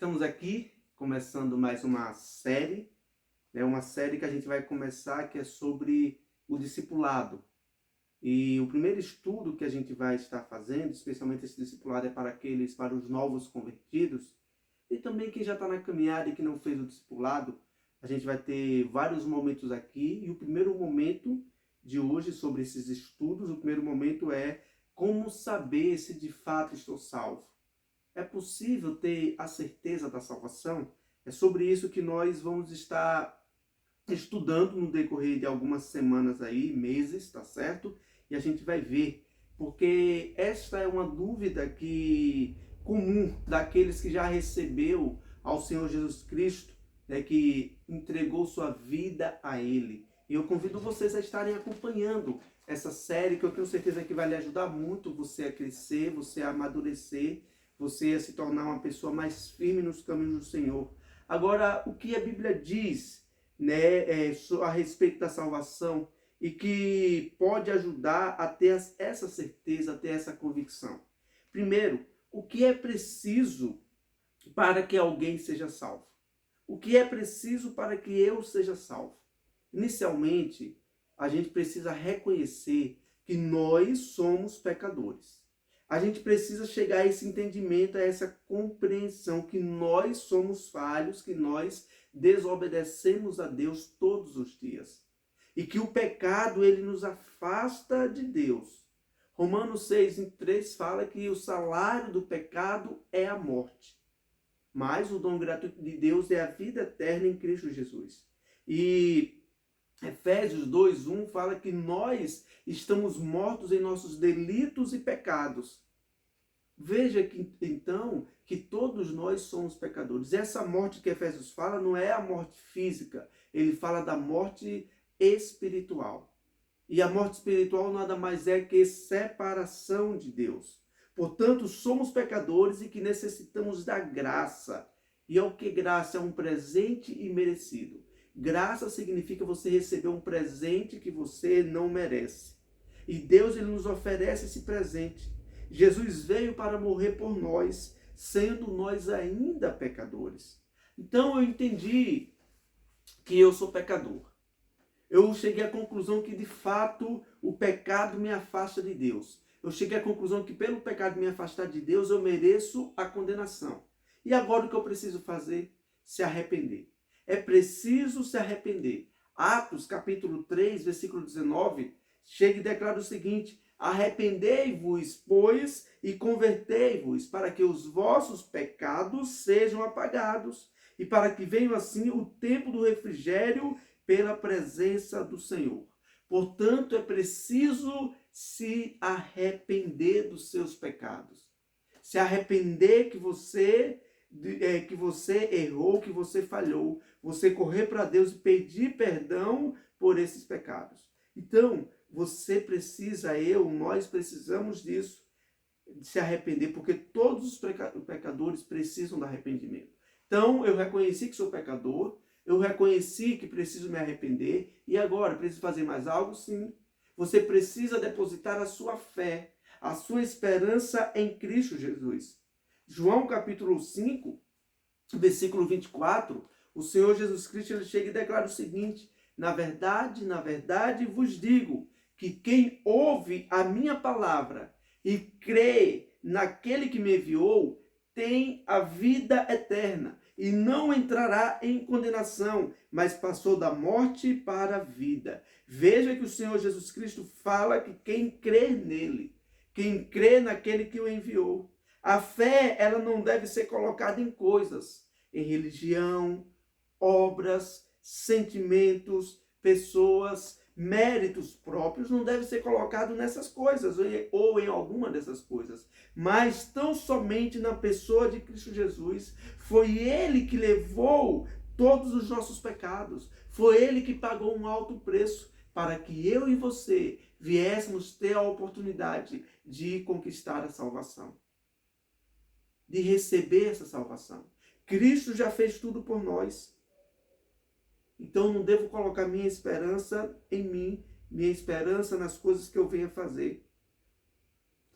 Estamos aqui começando mais uma série que a gente vai começar que é sobre o discipulado. E o primeiro estudo que a gente vai estar fazendo, especialmente esse discipulado, é para os novos convertidos, e também quem já está na caminhada e que não fez o discipulado. A gente vai ter vários momentos aqui, e o primeiro momento de hoje sobre esses estudos, o primeiro momento é como saber se de fato estou salvo. É possível ter a certeza da salvação? É sobre isso que nós vamos estar estudando no decorrer de algumas semanas aí, meses, tá certo? E a gente vai ver, porque esta é uma dúvida que comum daqueles que já recebeu ao Senhor Jesus Cristo, né, que entregou sua vida a Ele. E eu convido vocês a estarem acompanhando essa série, que eu tenho certeza que vai lhe ajudar muito você a crescer, você a amadurecer, você a se tornar uma pessoa mais firme nos caminhos do Senhor. Agora, o que a Bíblia diz, né, a respeito da salvação e que pode ajudar a ter essa certeza, a ter essa convicção? Primeiro, o que é preciso para que alguém seja salvo? O que é preciso para que eu seja salvo? Inicialmente, a gente precisa reconhecer que nós somos pecadores. A gente precisa chegar a esse entendimento, a essa compreensão que nós somos falhos, que nós desobedecemos a Deus todos os dias. E que o pecado, ele nos afasta de Deus. Romanos 6:3 fala que o salário do pecado é a morte. Mas o dom gratuito de Deus é a vida eterna em Cristo Jesus. E Efésios 2:1 fala que nós estamos mortos em nossos delitos e pecados. Veja que então que todos nós somos pecadores. Essa morte que Efésios fala não é a morte física, ele fala da morte espiritual. E a morte espiritual nada mais é que separação de Deus. Portanto, somos pecadores e que necessitamos da graça. E é o que graça? É um presente imerecido. Graça significa você receber um presente que você não merece. E Deus, ele nos oferece esse presente. Jesus veio para morrer por nós, sendo nós ainda pecadores. Então eu entendi que eu sou pecador. Eu cheguei à conclusão que, de fato, o pecado me afasta de Deus. Eu cheguei à conclusão que, pelo pecado me afastar de Deus, eu mereço a condenação. E agora o que eu preciso fazer? Se arrepender. É preciso se arrepender. Atos, capítulo 3, versículo 19, chega e declara o seguinte: arrependei-vos, pois, e convertei-vos, para que os vossos pecados sejam apagados, e para que venha assim o tempo do refrigério pela presença do Senhor. Portanto, é preciso se arrepender dos seus pecados. Se arrepender que você errou, que você falhou. Você correr para Deus e pedir perdão por esses pecados. Então, você precisa, nós precisamos disso, de se arrepender, porque todos os pecadores precisam do arrependimento. Então, eu reconheci que sou pecador, eu reconheci que preciso me arrepender, e agora, preciso fazer mais algo? Sim. Você precisa depositar a sua fé, a sua esperança em Cristo Jesus. João capítulo 5, versículo 24, o Senhor Jesus Cristo, ele chega e declara o seguinte: na verdade vos digo, que quem ouve a minha palavra e crê naquele que me enviou, tem a vida eterna e não entrará em condenação, mas passou da morte para a vida. Veja que o Senhor Jesus Cristo fala que quem crê nele, quem crê naquele que o enviou. A fé, ela não deve ser colocada em coisas, em religião, obras, sentimentos, pessoas, méritos próprios, não deve ser colocado nessas coisas ou em alguma dessas coisas, mas tão somente na pessoa de Cristo Jesus. Foi Ele que levou todos os nossos pecados, foi Ele que pagou um alto preço para que eu e você viéssemos ter a oportunidade de conquistar a salvação, de receber essa salvação. Cristo já fez tudo por nós. Então não devo colocar minha esperança em mim, minha esperança nas coisas que eu venha fazer.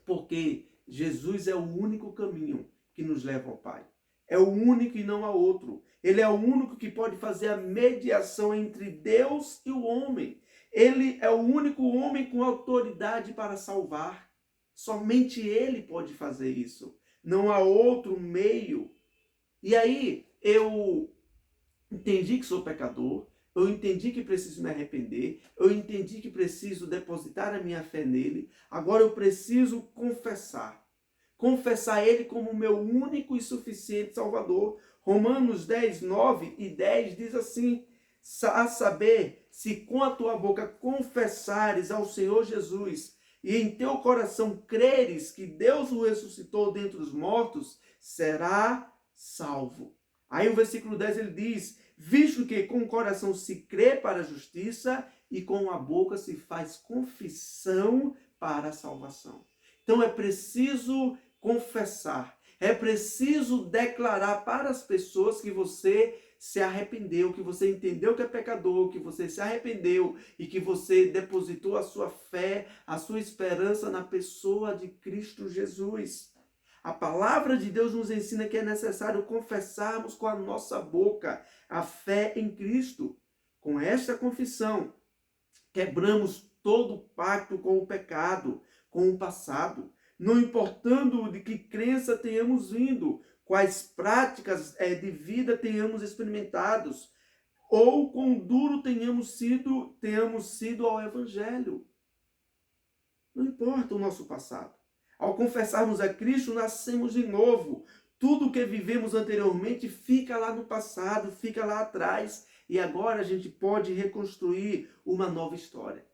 Porque Jesus é o único caminho que nos leva ao Pai. é o único e não há outro. Ele é o único que pode fazer a mediação entre Deus e o homem. Ele é o único homem com autoridade para salvar. Somente ele pode fazer isso. Não há outro meio. E aí, eu entendi que sou pecador, eu entendi que preciso me arrepender, eu entendi que preciso depositar a minha fé nele, agora eu preciso confessar. Confessar ele como meu único e suficiente Salvador. Romanos 10, 9 e 10 diz assim, a saber, se com a tua boca confessares ao Senhor Jesus e em teu coração creres que Deus o ressuscitou dentre os mortos, será salvo. Aí o versículo 10 ele diz, visto que com o coração se crê para a justiça e com a boca se faz confissão para a salvação. Então é preciso confessar, é preciso declarar para as pessoas que você se arrependeu, que você entendeu que é pecador, que você se arrependeu e que você depositou a sua fé, a sua esperança na pessoa de Cristo Jesus. A palavra de Deus nos ensina que é necessário confessarmos com a nossa boca a fé em Cristo. Com esta confissão, quebramos todo pacto com o pecado, com o passado, não importando de que crença tenhamos vindo, quais práticas de vida tenhamos experimentados, ou quão duro tenhamos sido ao Evangelho. Não importa o nosso passado. Ao confessarmos a Cristo, nascemos de novo. Tudo que vivemos anteriormente fica lá no passado, fica lá atrás. E agora a gente pode reconstruir uma nova história.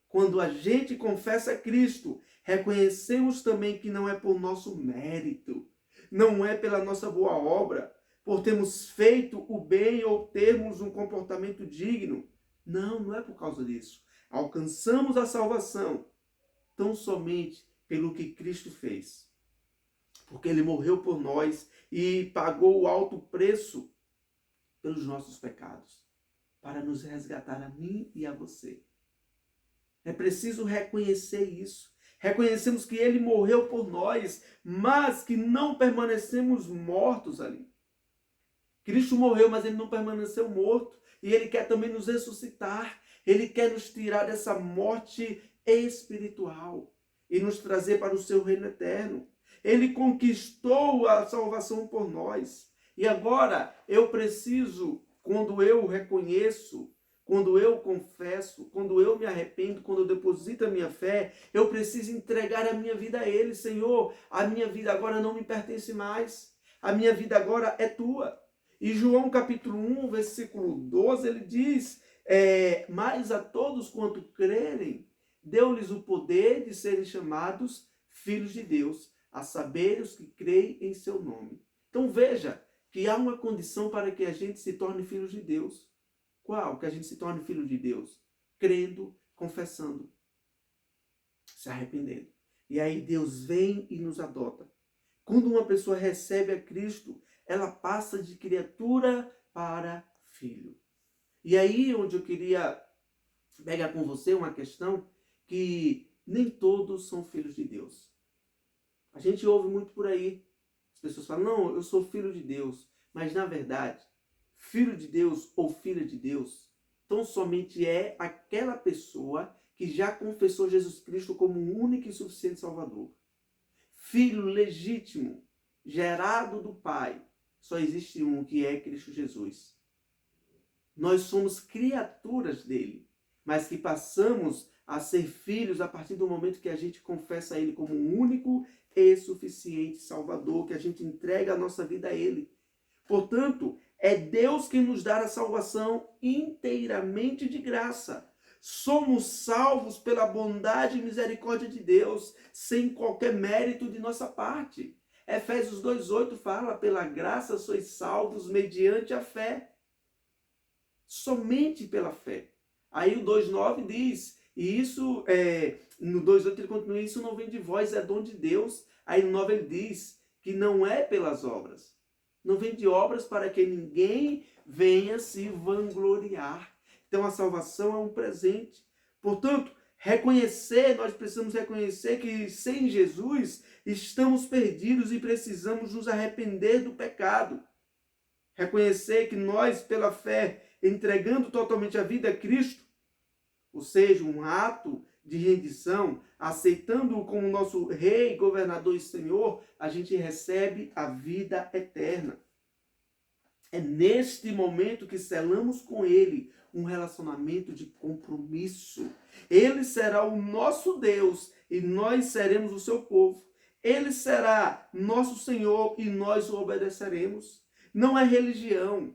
Quando a gente confessa a Cristo, reconhecemos também que não é por nosso mérito, não é pela nossa boa obra, por termos feito o bem ou termos um comportamento digno. Não, não é por causa disso. Alcançamos a salvação tão somente pelo que Cristo fez. Porque ele morreu por nós e pagou o alto preço pelos nossos pecados, para nos resgatar a mim e a você. É preciso reconhecer isso. Reconhecemos que ele morreu por nós, mas que não permanecemos mortos ali. Cristo morreu, mas ele não permaneceu morto. E ele quer também nos ressuscitar. Ele quer nos tirar dessa morte espiritual e nos trazer para o seu reino eterno. Ele conquistou a salvação por nós. E agora eu preciso, quando eu reconheço, quando eu confesso, quando eu me arrependo, quando eu deposito a minha fé, eu preciso entregar a minha vida a Ele. Senhor, a minha vida agora não me pertence mais. A minha vida agora é tua. E João capítulo 1, versículo 12, ele diz, mas a todos quanto crerem, deu-lhes o poder de serem chamados filhos de Deus, a saber os que creem em seu nome. Então veja que há uma condição para que a gente se torne filhos de Deus. Qual? Que a gente se torne filho de Deus? Crendo, confessando, se arrependendo. E aí Deus vem e nos adota. Quando uma pessoa recebe a Cristo, ela passa de criatura para filho. E aí onde eu queria pegar com você uma questão que nem todos são filhos de Deus. A gente ouve muito por aí. As pessoas falam, não, eu sou filho de Deus. Mas na verdade, filho de Deus ou filha de Deus, tão somente é aquela pessoa que já confessou Jesus Cristo como o único e suficiente Salvador. Filho legítimo, gerado do Pai, só existe um, que é Cristo Jesus. Nós somos criaturas dele, mas que passamos a ser filhos a partir do momento que a gente confessa Ele como o único e suficiente Salvador, que a gente entrega a nossa vida a Ele. Portanto, é Deus que nos dá a salvação inteiramente de graça. Somos salvos pela bondade e misericórdia de Deus, sem qualquer mérito de nossa parte. Efésios 2,8 fala, pela graça sois salvos mediante a fé. Somente pela fé. Aí o 2,9 diz, e isso, no 2,8 ele continua, isso não vem de vós, é dom de Deus. Aí no 9 ele diz que não é pelas obras. Não vem de obras para que ninguém venha se vangloriar. Então a salvação é um presente. Portanto, Nós precisamos reconhecer que sem Jesus estamos perdidos e precisamos nos arrepender do pecado. Reconhecer que nós, pela fé, entregando totalmente a vida a Cristo, ou seja, um ato de rendição, aceitando-o como nosso Rei, Governador e Senhor, a gente recebe a vida eterna. É neste momento que selamos com Ele um relacionamento de compromisso. Ele será o nosso Deus e nós seremos o seu povo. Ele será nosso Senhor e nós o obedeceremos. Não é religião,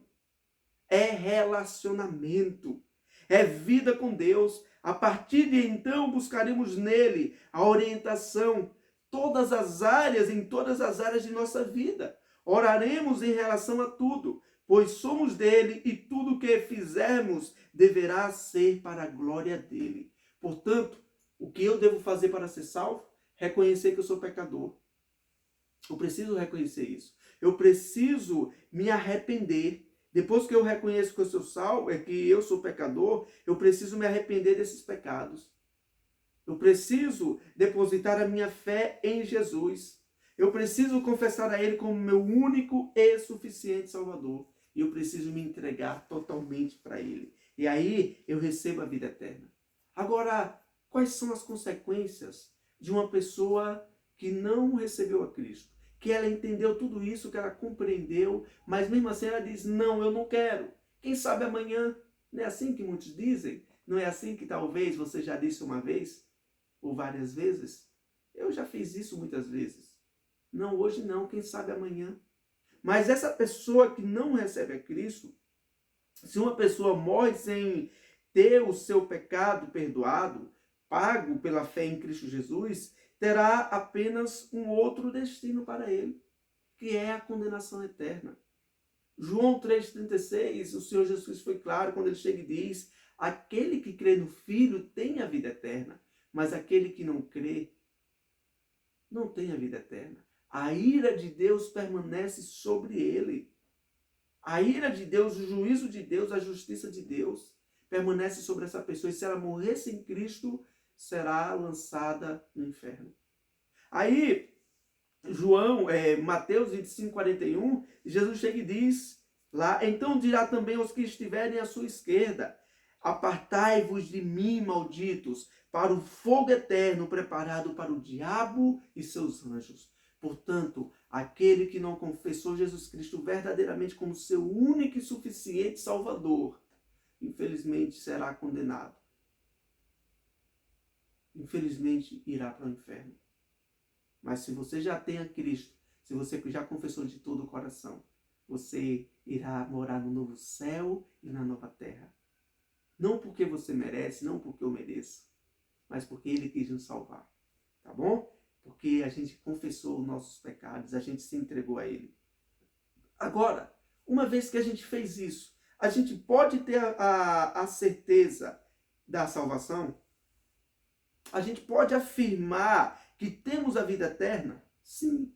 é relacionamento, é vida com Deus. A partir de então buscaremos nele a orientação, em todas as áreas de nossa vida. Oraremos em relação a tudo, pois somos dele e tudo que fizermos deverá ser para a glória dele. Portanto, o que eu devo fazer para ser salvo? Reconhecer que eu sou pecador. Eu preciso reconhecer isso. Eu preciso me arrepender. Depois que eu reconheço que eu sou salvo, que eu sou pecador, eu preciso me arrepender desses pecados. Eu preciso depositar a minha fé em Jesus. Eu preciso confessar a Ele como meu único e suficiente Salvador. E eu preciso me entregar totalmente para Ele. E aí eu recebo a vida eterna. Agora, quais são as consequências de uma pessoa que não recebeu a Cristo? Que ela entendeu tudo isso, que ela compreendeu, mas mesmo assim ela diz, não, eu não quero. Quem sabe amanhã? Não é assim que muitos dizem? Não é assim que talvez você já disse uma vez? Ou várias vezes? Eu já fiz isso muitas vezes. Não, hoje não, quem sabe amanhã. Mas essa pessoa que não recebe a Cristo, se uma pessoa morre sem ter o seu pecado perdoado, pago pela fé em Cristo Jesus, terá apenas um outro destino para ele, que é a condenação eterna. João 3,36, o Senhor Jesus foi claro quando ele chega e diz, aquele que crê no Filho tem a vida eterna, mas aquele que não crê não tem a vida eterna. A ira de Deus permanece sobre ele. A ira de Deus, o juízo de Deus, a justiça de Deus permanece sobre essa pessoa. E se ela morrer sem Cristo, será lançada no inferno. Aí, Mateus 25, 41, Jesus chega e diz lá, então dirá também aos que estiverem à sua esquerda, apartai-vos de mim, malditos, para o fogo eterno preparado para o diabo e seus anjos. Portanto, aquele que não confessou Jesus Cristo verdadeiramente como seu único e suficiente Salvador, infelizmente será condenado. Infelizmente irá para o inferno. Mas se você já tem a Cristo, se você já confessou de todo o coração, você irá morar no novo céu e na nova terra. Não porque você merece, não porque eu mereço, mas porque Ele quis nos salvar. Tá bom? Porque a gente confessou os nossos pecados, a gente se entregou a Ele. Agora, uma vez que a gente fez isso, a gente pode ter a certeza da salvação? A gente pode afirmar que temos a vida eterna? Sim.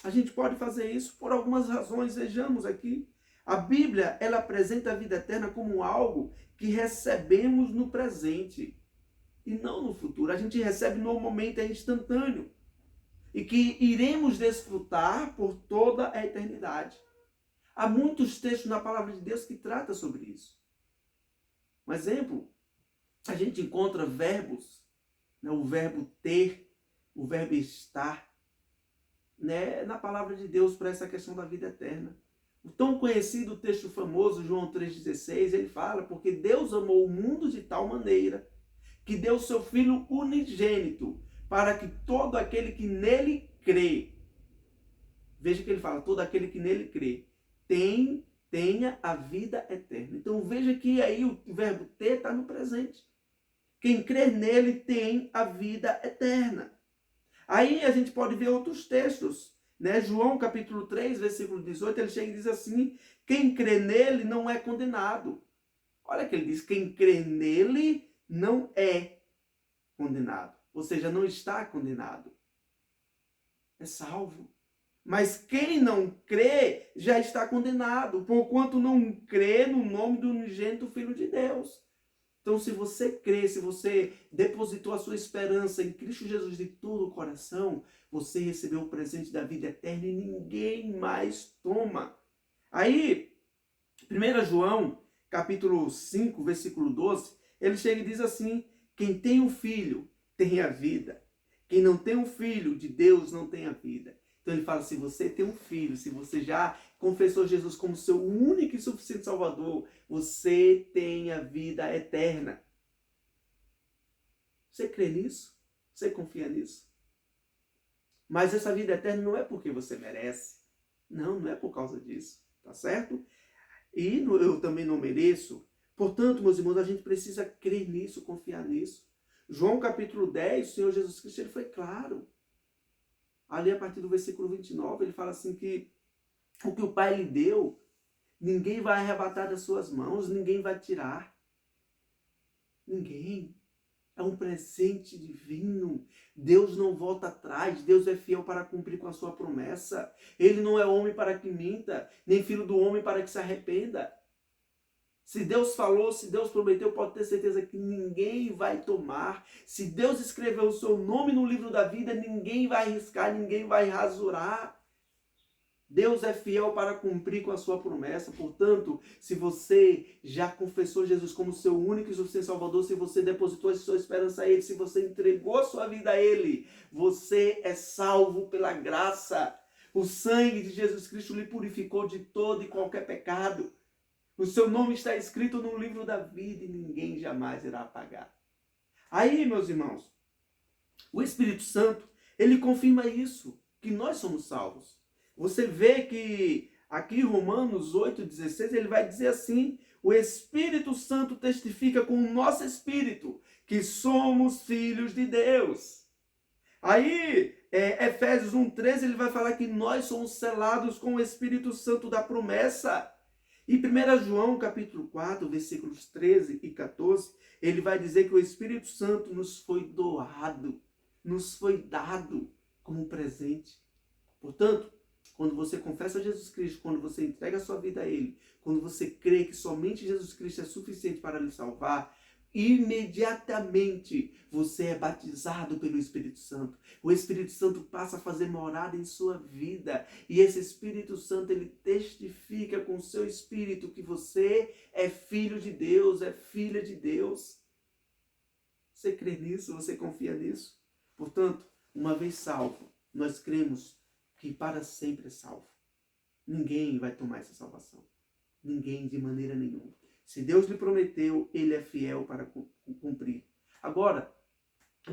A gente pode fazer isso por algumas razões. Vejamos aqui. A Bíblia, ela apresenta a vida eterna como algo que recebemos no presente e não no futuro. A gente recebe no momento, é instantâneo. E que iremos desfrutar por toda a eternidade. Há muitos textos na palavra de Deus que tratam sobre isso. Um exemplo, a gente encontra verbos, né, o verbo ter, o verbo estar, né, na palavra de Deus para essa questão da vida eterna. O tão conhecido texto famoso, João 3,16, ele fala, porque Deus amou o mundo de tal maneira que deu o seu Filho unigênito para que todo aquele que nele crê, veja que ele fala, todo aquele que nele crê, tenha a vida eterna. Então veja que aí o verbo ter está no presente. Quem crer nele tem a vida eterna. Aí a gente pode ver outros textos, né? João capítulo 3, versículo 18, ele chega e diz assim, quem crê nele não é condenado. Olha que ele diz, quem crê nele não é condenado. Ou seja, não está condenado. É salvo. Mas quem não crê já está condenado, porquanto não crê no nome do unigênito Filho de Deus. Então, se você crê, se você depositou a sua esperança em Cristo Jesus de todo o coração, você recebeu o presente da vida eterna e ninguém mais toma. Aí, 1 João, capítulo 5, versículo 12, ele chega e diz assim: quem tem um filho tem a vida. Quem não tem um filho de Deus não tem a vida. Então ele fala, se você tem um filho, se você já confessou Jesus como seu único e suficiente Salvador, você tem a vida eterna. Você crê nisso? Você confia nisso? Mas essa vida eterna não é porque você merece. Não, não é por causa disso. Tá certo? E eu também não mereço. Portanto, meus irmãos, a gente precisa crer nisso, confiar nisso. João capítulo 10, o Senhor Jesus Cristo, ele foi claro. Ali a partir do versículo 29, ele fala assim que o que o Pai lhe deu, ninguém vai arrebatar das suas mãos, ninguém vai tirar. Ninguém. É um presente divino. Deus não volta atrás. Deus é fiel para cumprir com a sua promessa. Ele não é homem para que minta, nem filho do homem para que se arrependa. Se Deus falou, se Deus prometeu, pode ter certeza que ninguém vai tomar. Se Deus escreveu o seu nome no livro da vida, ninguém vai arriscar, ninguém vai rasurar. Deus é fiel para cumprir com a sua promessa. Portanto, se você já confessou Jesus como seu único e suficiente Salvador, se você depositou a sua esperança a Ele, se você entregou a sua vida a Ele, você é salvo pela graça. O sangue de Jesus Cristo lhe purificou de todo e qualquer pecado. O seu nome está escrito no livro da vida e ninguém jamais irá apagar. Aí, meus irmãos, o Espírito Santo, ele confirma isso, que nós somos salvos. Você vê que aqui em Romanos 8,16, ele vai dizer assim: o Espírito Santo testifica com o nosso espírito que somos filhos de Deus. Aí, Efésios 1,13, ele vai falar que nós somos selados com o Espírito Santo da promessa. E 1 João, capítulo 4, versículos 13 e 14, ele vai dizer que o Espírito Santo nos foi doado, nos foi dado como presente. Portanto, quando você confessa Jesus Cristo, quando você entrega a sua vida a Ele, quando você crê que somente Jesus Cristo é suficiente para lhe salvar, imediatamente você é batizado pelo Espírito Santo. O Espírito Santo passa a fazer morada em sua vida. E esse Espírito Santo, ele testifica com o seu espírito que você é filho de Deus, é filha de Deus. Você crê nisso? Você confia nisso? Portanto, uma vez salvo, nós cremos que para sempre é salvo. Ninguém vai tomar essa salvação. Ninguém, de maneira nenhuma. Se Deus lhe prometeu, Ele é fiel para cumprir. Agora,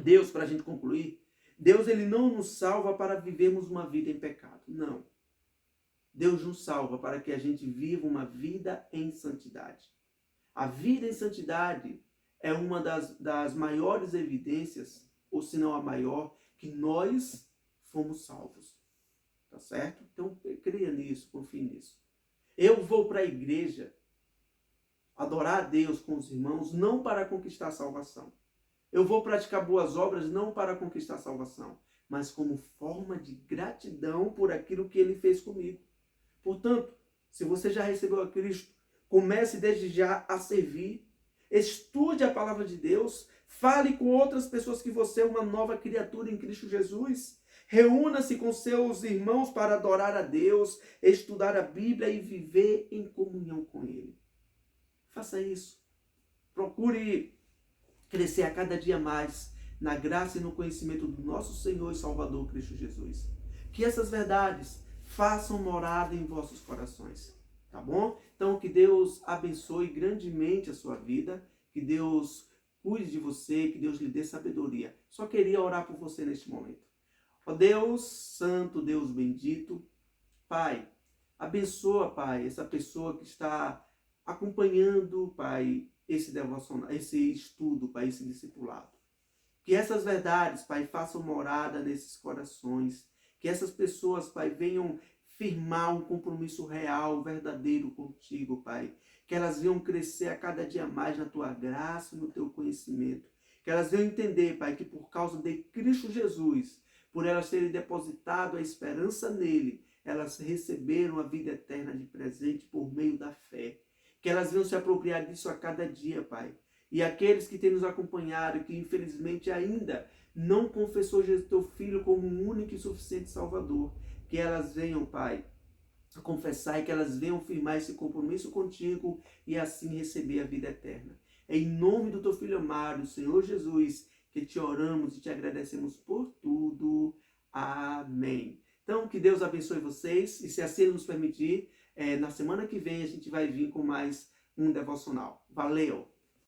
Deus, para a gente concluir, Deus, ele não nos salva para vivermos uma vida em pecado. Não. Deus nos salva para que a gente viva uma vida em santidade. A vida em santidade é uma das maiores evidências, ou se não a maior, que nós fomos salvos. Tá certo? Então, creia nisso, confie nisso. Eu vou para a igreja adorar a Deus com os irmãos, não para conquistar a salvação. Eu vou praticar boas obras não para conquistar a salvação, mas como forma de gratidão por aquilo que Ele fez comigo. Portanto, se você já recebeu a Cristo, comece desde já a servir. Estude a palavra de Deus. Fale com outras pessoas que você é uma nova criatura em Cristo Jesus. Reúna-se com seus irmãos para adorar a Deus, estudar a Bíblia e viver em comunhão com Ele. Faça isso. Procure crescer a cada dia mais na graça e no conhecimento do nosso Senhor e Salvador Cristo Jesus. Que essas verdades façam morada em vossos corações. Tá bom? Então, que Deus abençoe grandemente a sua vida. Que Deus cuide de você. Que Deus lhe dê sabedoria. Só queria orar por você neste momento. Ó Deus Santo, Deus bendito. Pai, abençoa, Pai, essa pessoa que está acompanhando, Pai, esse devocional, esse estudo, Pai, esse discipulado. Que essas verdades, Pai, façam morada nesses corações. Que essas pessoas, Pai, venham firmar um compromisso real, verdadeiro contigo, Pai. Que elas venham crescer a cada dia mais na Tua graça e no Teu conhecimento. Que elas venham entender, Pai, que por causa de Cristo Jesus, por elas terem depositado a esperança nele, elas receberam a vida eterna de presente por meio da fé. Que elas venham se apropriar disso a cada dia, Pai. E aqueles que têm nos acompanhado, que infelizmente ainda não confessou Jesus, teu Filho, como um único e suficiente Salvador, que elas venham, Pai, a confessar e que elas venham firmar esse compromisso contigo e assim receber a vida eterna. É em nome do teu Filho amado, Senhor Jesus, que te oramos e te agradecemos por tudo. Amém. Então, que Deus abençoe vocês e, se assim Ele nos permitir, na semana que vem a gente vai vir com mais um devocional. Valeu!